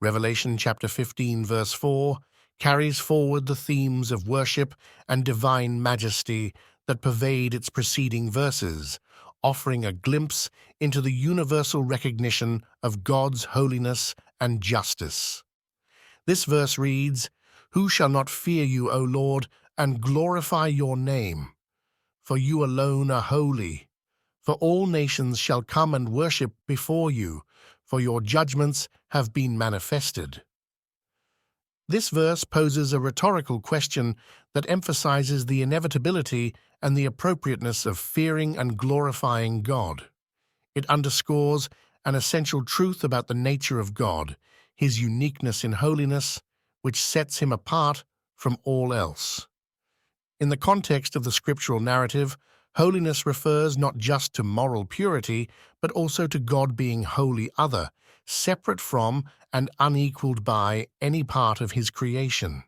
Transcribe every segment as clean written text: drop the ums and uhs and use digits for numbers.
Revelation chapter 15, verse 4, carries forward the themes of worship and divine majesty that pervade its preceding verses, offering a glimpse into the universal recognition of God's holiness and justice. This verse reads, "Who shall not fear you, O Lord, and glorify your name? For you alone are holy. For all nations shall come and worship before you, for your judgments have been manifested." This verse poses a rhetorical question that emphasizes the inevitability and the appropriateness of fearing and glorifying God. It underscores an essential truth about the nature of God, his uniqueness in holiness, which sets him apart from all else. In the context of the scriptural narrative, holiness refers not just to moral purity, but also to God being wholly other, separate from and unequaled by any part of his creation.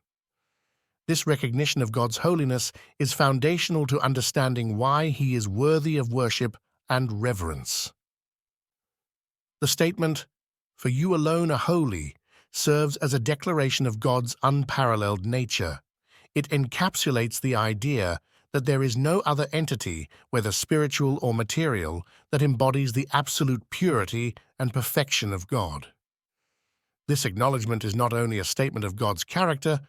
This recognition of God's holiness is foundational to understanding why he is worthy of worship and reverence. The statement, "For you alone are holy," serves as a declaration of God's unparalleled nature. It encapsulates the idea that there is no other entity, whether spiritual or material, that embodies the absolute purity and perfection of God. This acknowledgement is not only a statement of God's character,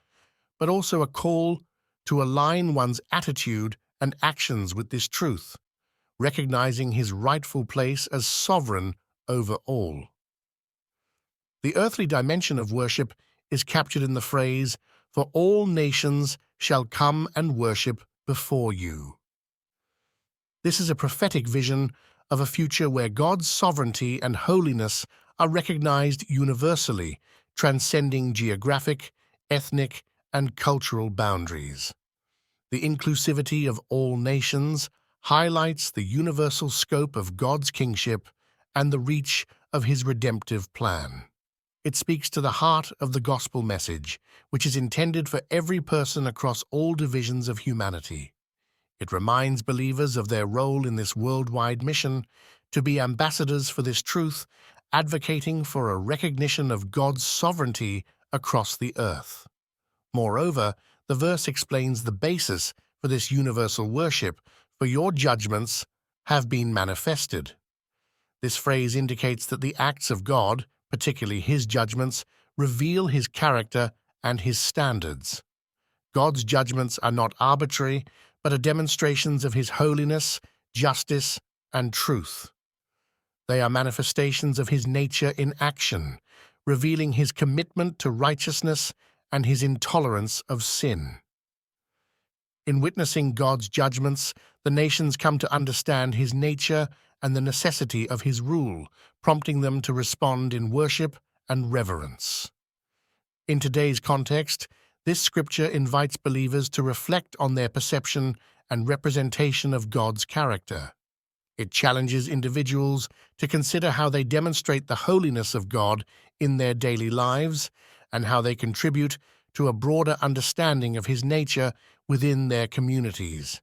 but also a call to align one's attitude and actions with this truth, recognizing his rightful place as sovereign over all. The earthly dimension of worship is captured in the phrase, "For all nations shall come and worship before you." This is a prophetic vision of a future where God's sovereignty and holiness are recognized universally, transcending geographic, ethnic, and cultural boundaries. The inclusivity of all nations highlights the universal scope of God's kingship and the reach of his redemptive plan. It speaks to the heart of the gospel message, which is intended for every person across all divisions of humanity. It reminds believers of their role in this worldwide mission to be ambassadors for this truth, advocating for a recognition of God's sovereignty across the earth. Moreover, the verse explains the basis for this universal worship, "For your judgments have been manifested." This phrase indicates that the acts of God, particularly his judgments, reveal his character and his standards. God's judgments are not arbitrary, but are demonstrations of his holiness, justice, and truth. They are manifestations of his nature in action, revealing his commitment to righteousness and his intolerance of sin. In witnessing God's judgments, the nations come to understand his nature and the necessity of his rule, prompting them to respond in worship and reverence. In today's context, this scripture invites believers to reflect on their perception and representation of God's character. It challenges individuals to consider how they demonstrate the holiness of God in their daily lives and how they contribute to a broader understanding of his nature within their communities.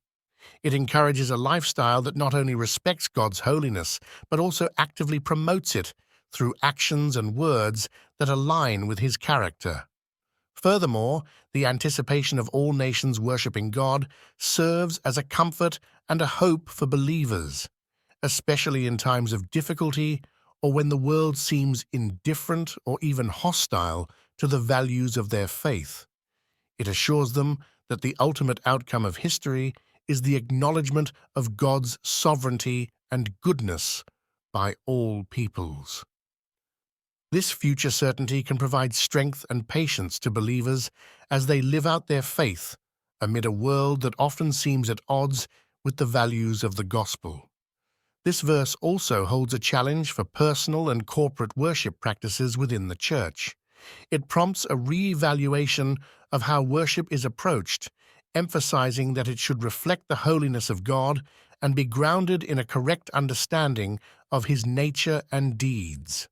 It encourages a lifestyle that not only respects God's holiness, but also actively promotes it through actions and words that align with his character. Furthermore, the anticipation of all nations worshiping God serves as a comfort and a hope for believers, especially in times of difficulty or when the world seems indifferent or even hostile to the values of their faith. It assures them that the ultimate outcome of history is the acknowledgement of God's sovereignty and goodness by all peoples. This future certainty can provide strength and patience to believers as they live out their faith amid a world that often seems at odds with the values of the gospel. This verse also holds a challenge for personal and corporate worship practices within the church. It prompts a re-evaluation of how worship is approached, emphasizing that it should reflect the holiness of God and be grounded in a correct understanding of his nature and deeds.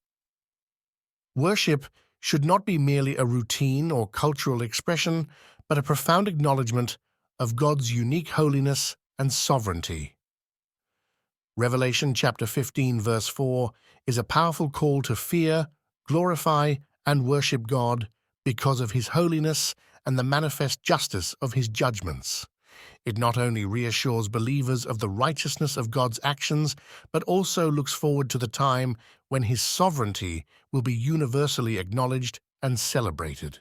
Worship should not be merely a routine or cultural expression, but a profound acknowledgement of God's unique holiness and sovereignty. Revelation chapter 15, verse 4 is a powerful call to fear, glorify, and worship God because of his holiness and the manifest justice of his judgments. It not only reassures believers of the righteousness of God's actions, but also looks forward to the time when his sovereignty will be universally acknowledged and celebrated.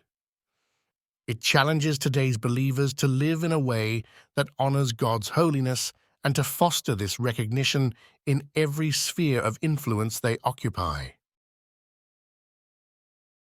It challenges today's believers to live in a way that honors God's holiness and to foster this recognition in every sphere of influence they occupy.